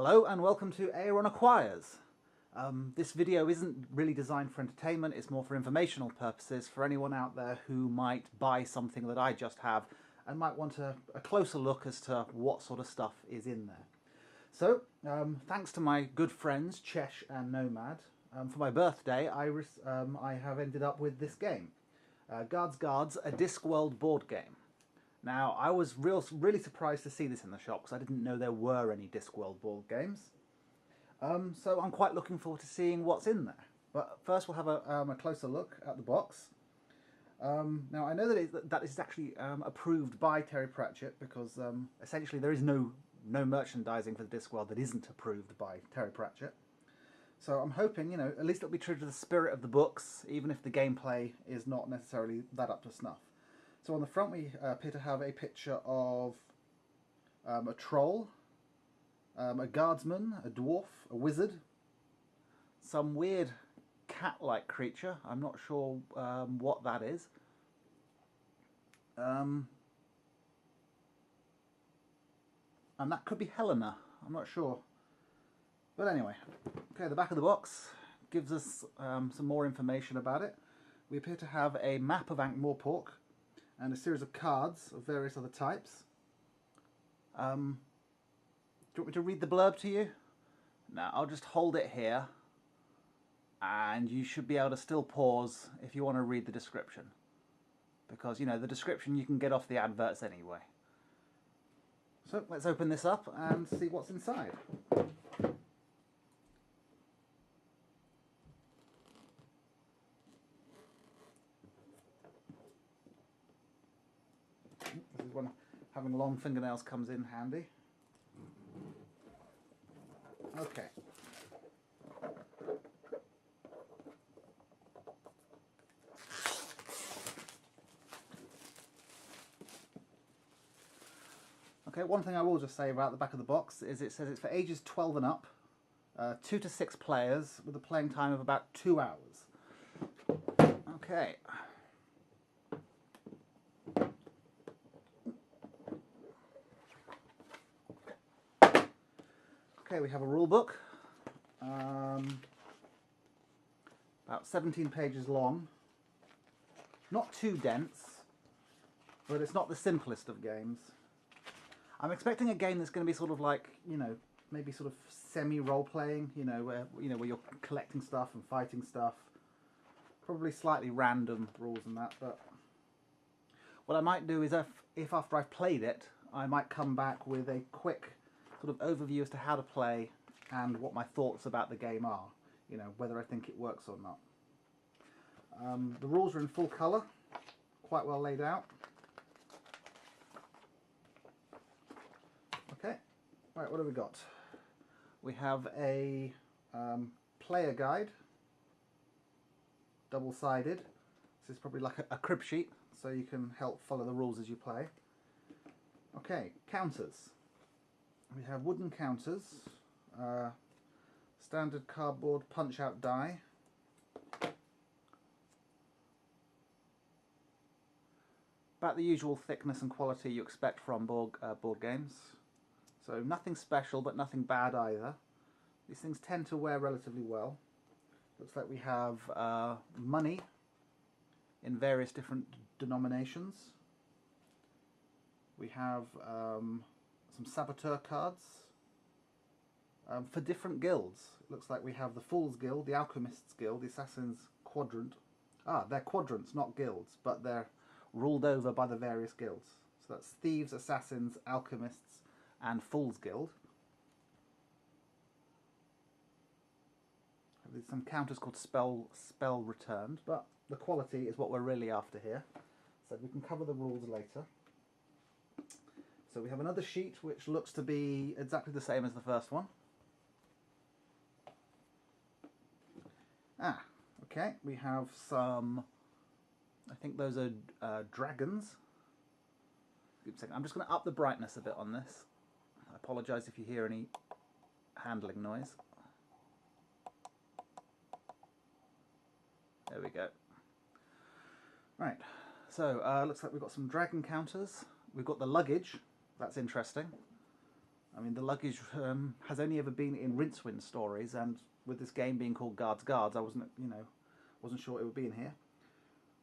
Hello and welcome to Ayaron Acquires. This video isn't really designed for entertainment, it's more for informational purposes for anyone out there who might buy something that I just have and might want a closer look as to what sort of stuff is in there. So, thanks to my good friends Chesh and Nomad, for my birthday I have ended up with this game. Guards, a Discworld board game. Now, I was really surprised to see this in the shop because I didn't know there were any Discworld board games. So I'm quite looking forward to seeing what's in there. But first we'll have a closer look at the box. Now, I know that is actually approved by Terry Pratchett because essentially there is no merchandising for the Discworld that isn't approved by Terry Pratchett. So I'm hoping, at least it'll be true to the spirit of the books, even if the gameplay is not necessarily that up to snuff. So on the front we appear to have a picture of a troll, a guardsman, a dwarf, a wizard, some weird cat-like creature. I'm not sure what that is. And that could be Helena. I'm not sure. But anyway, okay, the back of the box gives us some more information about it. We appear to have a map of Ankh-Morpork and a series of cards of various other types. Do you want me to read the blurb to you? No, I'll just hold it here and you should be able to still pause if you want to read the description. Because, the description you can get off the adverts anyway. So, let's open this up and see what's inside. This is when having long fingernails comes in handy. Okay. Okay, one thing I will just say about the back of the box is it says it's for ages 12 and up, 2 to 6 players with a playing time of about 2 hours. Okay. Okay, we have a rule book, about 17 pages long, not too dense, but it's not the simplest of games. I'm expecting a game that's going to be sort of like, maybe sort of semi-role-playing, where you're collecting stuff and fighting stuff, probably slightly random rules and that, but what I might do is if after I've played it, I might come back with a quick sort of overview as to how to play and what my thoughts about the game are, whether I think it works or not. The rules are in full colour, quite well laid out. Okay, right, what have we got? We have a player guide, double-sided. This is probably like a crib sheet, so you can help follow the rules as you play. Okay, counters. We have wooden counters, standard cardboard punch-out die, about the usual thickness and quality you expect from board games. So nothing special, but nothing bad either. These things tend to wear relatively well. Looks like we have money in various different denominations. We have some saboteur cards for different guilds. It looks like we have the Fool's Guild, the Alchemist's Guild, the Assassin's Quadrant. They're quadrants, not guilds, but they're ruled over by the various guilds. So that's Thieves, Assassins, Alchemists, and Fool's Guild. There's some counters called Spell Returned, but the quality is what we're really after here. So we can cover the rules later. So we have another sheet which looks to be exactly the same as the first one. Okay, we have some, I think those are dragons. I'm just going to up the brightness a bit on this. I apologise if you hear any handling noise. There we go. Right, so looks like we've got some dragon counters. We've got the luggage. That's interesting. I mean, the luggage has only ever been in Rincewind stories, and with this game being called Guards, I wasn't sure it would be in here.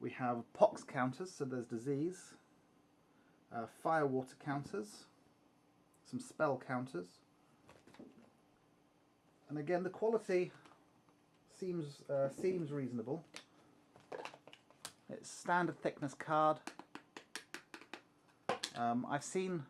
We have pox counters, so there's disease, fire water counters, some spell counters, and again the quality seems reasonable. It's standard thickness card. I've seen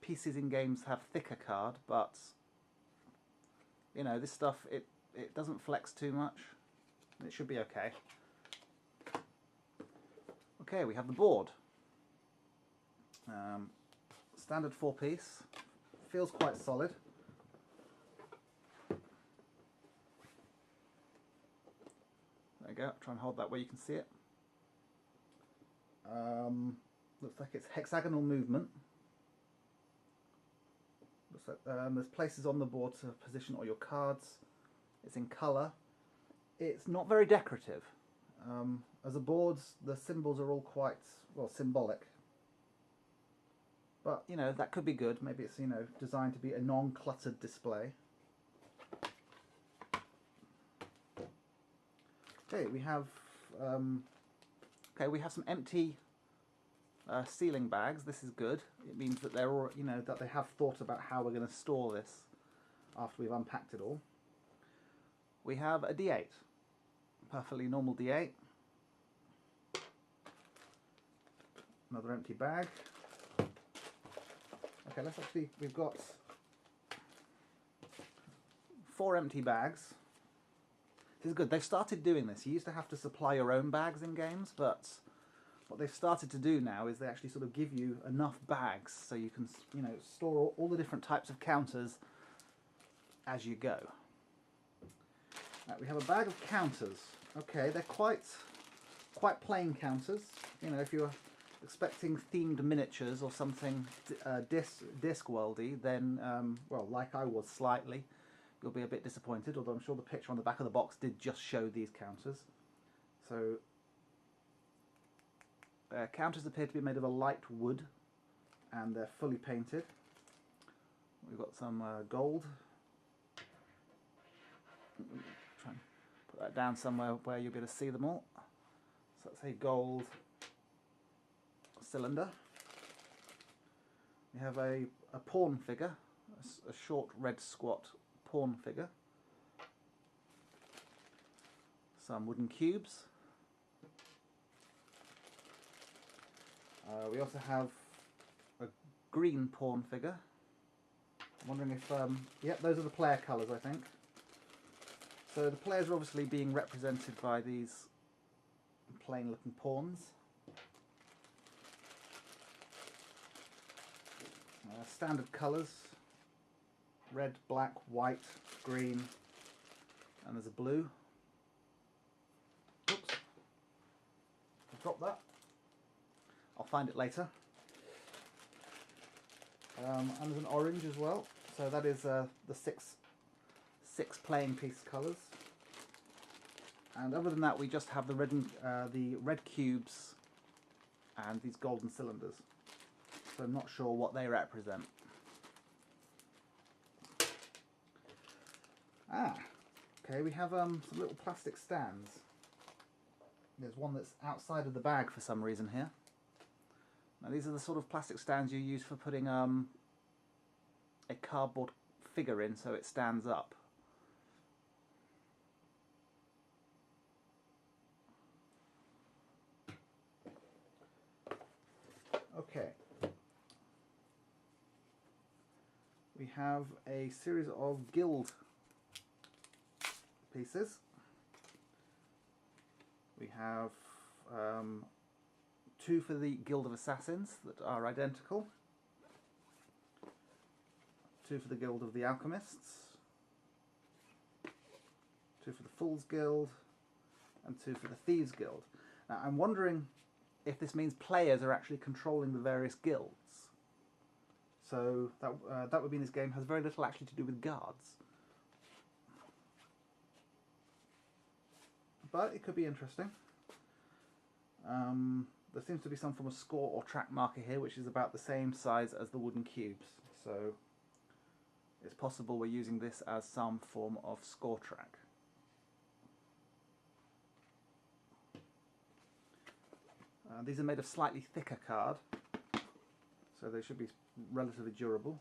pieces in games have thicker card, but you know, this stuff it doesn't flex too much. It should be okay. Okay, we have the board. Standard 4-piece. Feels quite solid. There you go. Try and hold that where you can see it. Looks like it's hexagonal movement. Looks like there's places on the board to position all your cards. It's in colour. It's not very decorative. As a board, the symbols are all quite, well, symbolic. But, you know, that could be good. Maybe it's, you know, designed to be a non-cluttered display. Okay, we have some empty sealing bags. This is good. It means that they're all, you know, that they have thought about how we're going to store this after we've unpacked it all. We have a D8, perfectly normal D8. Another empty bag. Okay, we've got 4 empty bags. This is good. They've started doing this. You used to have to supply your own bags in games, but what they've started to do now is they actually sort of give you enough bags so you can, you know, store all the different types of counters as you go. Right, we have a bag of counters. Okay, they're quite plain counters. You know, if you're expecting themed miniatures or something Discworldy, then, well, like I was slightly, you'll be a bit disappointed, although I'm sure the picture on the back of the box did just show these counters. So, counters appear to be made of a light wood, and they're fully painted. We've got some gold. Try and put that down somewhere where you'll be able to see them all. So that's a gold cylinder. We have a pawn figure, a short red squat pawn figure. Some wooden cubes. We also have a green pawn figure. I'm wondering if, yep, those are the player colours, I think. So the players are obviously being represented by these plain looking pawns. Standard colours, red, black, white, green, and there's a blue. Oops, I dropped that. I'll find it later. And there's an orange as well, so that is the six playing piece colours. And other than that, we just have the red cubes and these golden cylinders. So I'm not sure what they represent. Okay, we have some little plastic stands. There's one that's outside of the bag for some reason here. Now these are the sort of plastic stands you use for putting a cardboard figure in so it stands up. Okay. We have a series of guild pieces. We have 2 for the Guild of Assassins that are identical, 2 for the Guild of the Alchemists, 2 for the Fools Guild, and 2 for the Thieves Guild. Now I'm wondering if this means players are actually controlling the various guilds. So that would mean this game has very little actually to do with guards. But it could be interesting. There seems to be some form of score or track marker here, which is about the same size as the wooden cubes. So it's possible we're using this as some form of score track. These are made of slightly thicker card, so they should be relatively durable.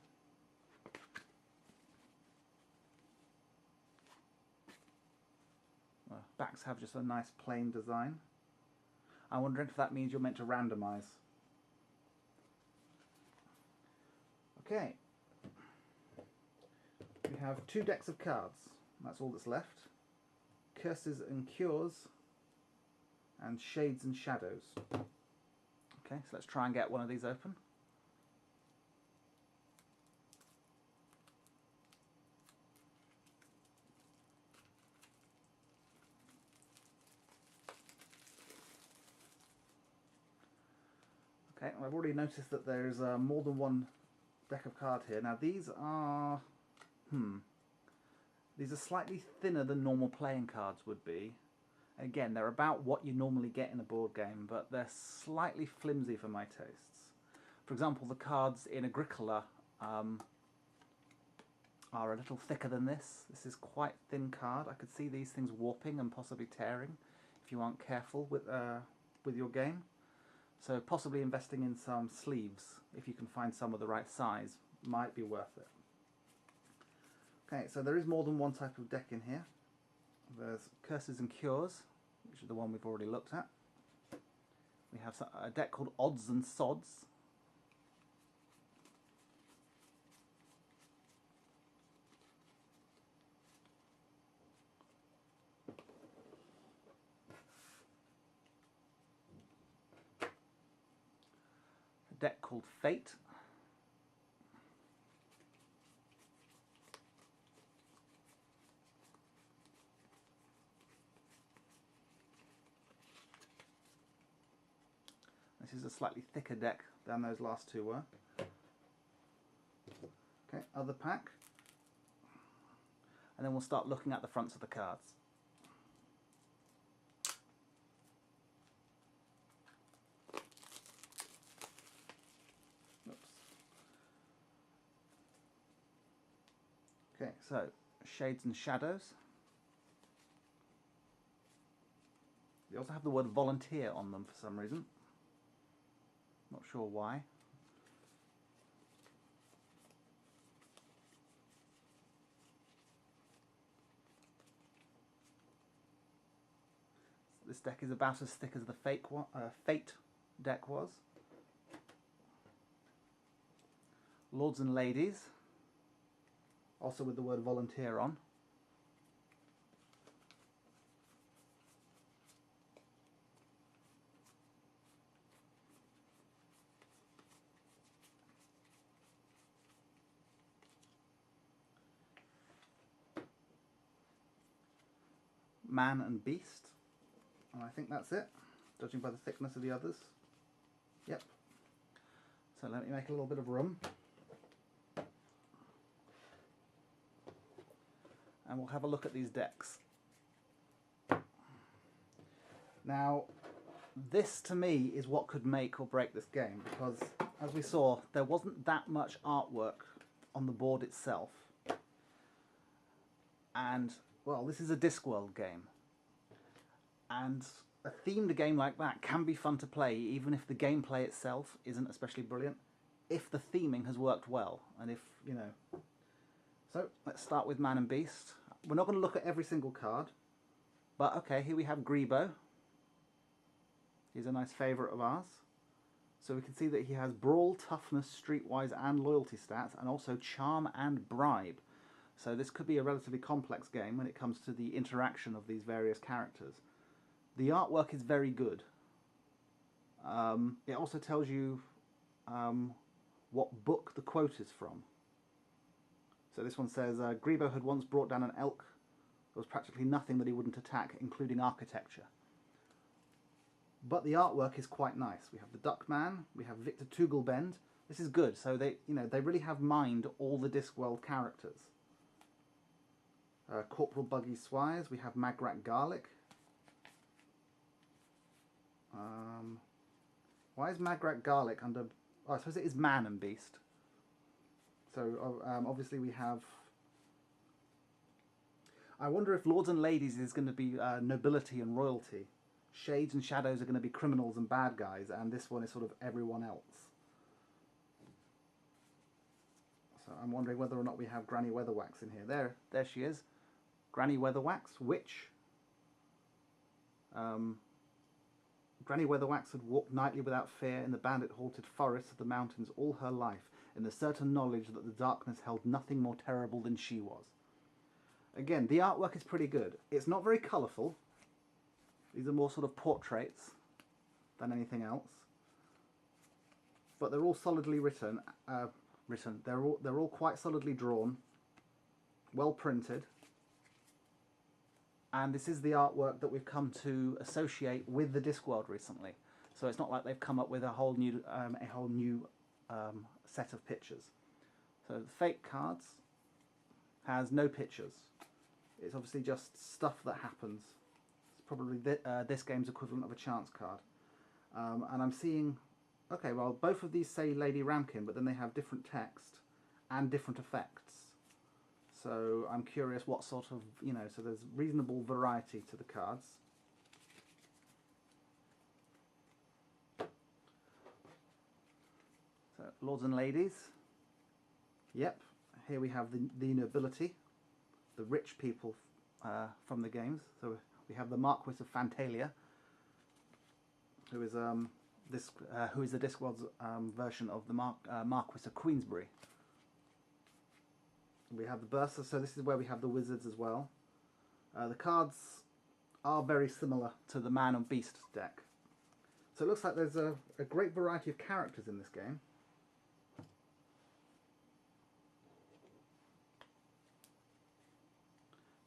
Backs have just a nice plain design. I'm wondering if that means you're meant to randomize. Okay. We have 2 decks of cards. That's all that's left. Curses and Cures and Shades and Shadows. Okay, so let's try and get one of these open. Okay, I've already noticed that there's more than one deck of cards here. Now these are... These are slightly thinner than normal playing cards would be. Again, they're about what you normally get in a board game, but they're slightly flimsy for my tastes. For example, the cards in Agricola are a little thicker than this. This is quite a thin card. I could see these things warping and possibly tearing if you aren't careful with your game. So possibly investing in some sleeves, if you can find some of the right size, might be worth it. Okay, so there is more than one type of deck in here. There's Curses and Cures, which is the one we've already looked at. We have a deck called Odds and Sods. A deck called Fate. This is a slightly thicker deck than those last two were. Okay, other pack. And then we'll start looking at the fronts of the cards. Oops. Okay, so Shades and Shadows. They also have the word volunteer on them for some reason. Not sure why. This deck is about as thick as the Fate deck was. Lords and Ladies, also with the word volunteer on. Man and Beast, and I think that's it, judging by the thickness of the others. Yep. So let me make a little bit of room. And we'll have a look at these decks. Now, this to me is what could make or break this game, because as we saw, there wasn't that much artwork on the board itself. And well, this is a Discworld game, and a themed game like that can be fun to play, even if the gameplay itself isn't especially brilliant, if the theming has worked well, and if, you know. So, let's start with Man and Beast. We're not going to look at every single card, but okay, here we have Grebo. He's a nice favourite of ours. So we can see that he has Brawl, Toughness, Streetwise, and Loyalty stats, and also Charm and Bribe. So this could be a relatively complex game when it comes to the interaction of these various characters. The artwork is very good. It also tells you what book the quote is from. So this one says, Grebo had once brought down an elk. There was practically nothing that he wouldn't attack, including architecture. But the artwork is quite nice. We have the Duckman, we have Victor Tugelbend. This is good. So they really have mined all the Discworld characters. Corporal Buggy Swires, we have Magrat Garlic. Why is Magrat Garlic under... Oh, I suppose it is Man and Beast. So obviously we have... I wonder if Lords and Ladies is going to be nobility and royalty. Shades and Shadows are going to be criminals and bad guys, and this one is sort of everyone else. So I'm wondering whether or not we have Granny Weatherwax in here. There she is. Granny Weatherwax, witch. Granny Weatherwax had walked nightly without fear in the bandit-haunted forests of the mountains all her life, in the certain knowledge that the darkness held nothing more terrible than she was. Again, the artwork is pretty good. It's not very colourful. These are more sort of portraits than anything else. But they're all solidly written. They're all quite solidly drawn, well printed. And this is the artwork that we've come to associate with the Discworld recently. So it's not like they've come up with a whole new set of pictures. So the Fate cards has no pictures. It's obviously just stuff that happens. It's probably this game's equivalent of a chance card. And I'm seeing, okay, well, both of these say Lady Ramkin, but then they have different text and different effects. So I'm curious what sort of, so there's reasonable variety to the cards. So, Lords and Ladies. Yep, here we have the nobility, the rich people from the games. So we have the Marquis of Fantalia, who is the Discworld's version of the Marquis of Queensberry. We have the Bursa, so this is where we have the wizards as well. The cards are very similar to the Man and Beast deck. So it looks like there's a great variety of characters in this game.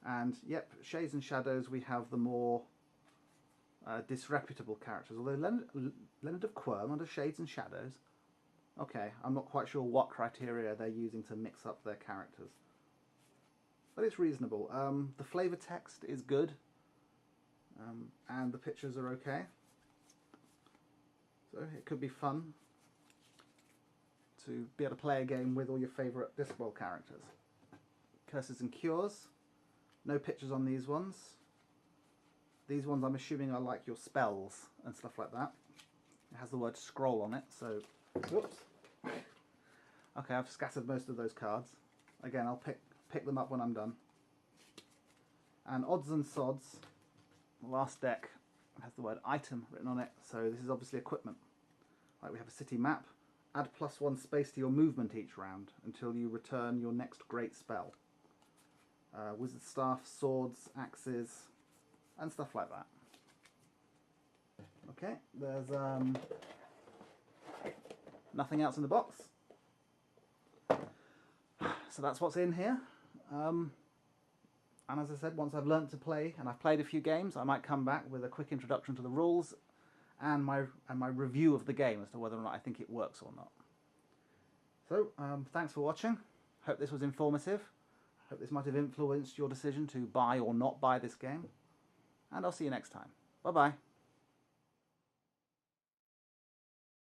And yep, Shades and Shadows, we have the more disreputable characters. Although Leonard of Quirm under Shades and Shadows. Okay, I'm not quite sure what criteria they're using to mix up their characters. But it's reasonable. The flavour text is good. And the pictures are okay. So it could be fun to be able to play a game with all your favourite Discworld characters. Curses and Cures. No pictures on these ones. These ones I'm assuming are like your spells and stuff like that. It has the word scroll on it, so... Whoops. Okay, I've scattered most of those cards. Again, I'll pick them up when I'm done. And Odds and Sods, the last deck, has the word item written on it, so this is obviously equipment. Like we have a city map. Add +1 space to your movement each round until you return your next great spell. Wizard staff, swords, axes, and stuff like that. Okay, there's nothing else in the box. So that's what's in here. And as I said, once I've learnt to play and I've played a few games, I might come back with a quick introduction to the rules and my review of the game as to whether or not I think it works or not. So thanks for watching. Hope this was informative. Hope this might have influenced your decision to buy or not buy this game. And I'll see you next time. Bye bye.